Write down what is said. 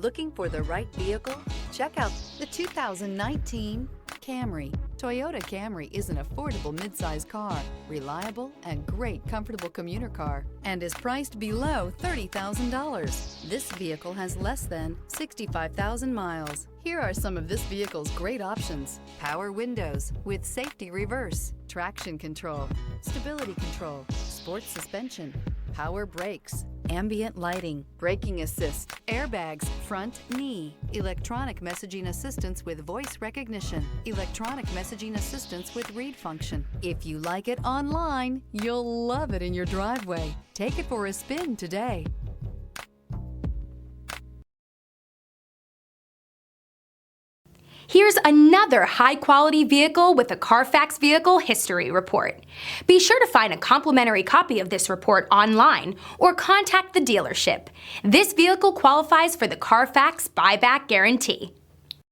Looking for the right vehicle? Check out the 2019 Camry. Toyota Camry is an affordable midsize car, reliable and great comfortable commuter car, and is priced below $30,000. This vehicle has less than 65,000 miles. Here are some of this vehicle's great options: power windows with safety reverse, traction control, stability control, sports suspension, power brakes, ambient lighting, braking assist, airbags, front knee, electronic messaging assistance with voice recognition, electronic messaging assistance with read function. If you like it online, you'll love it in your driveway. Take it for a spin today. Here's another high-quality vehicle with a Carfax Vehicle History Report. Be sure to find a complimentary copy of this report online or contact the dealership. This vehicle qualifies for the Carfax Buyback Guarantee.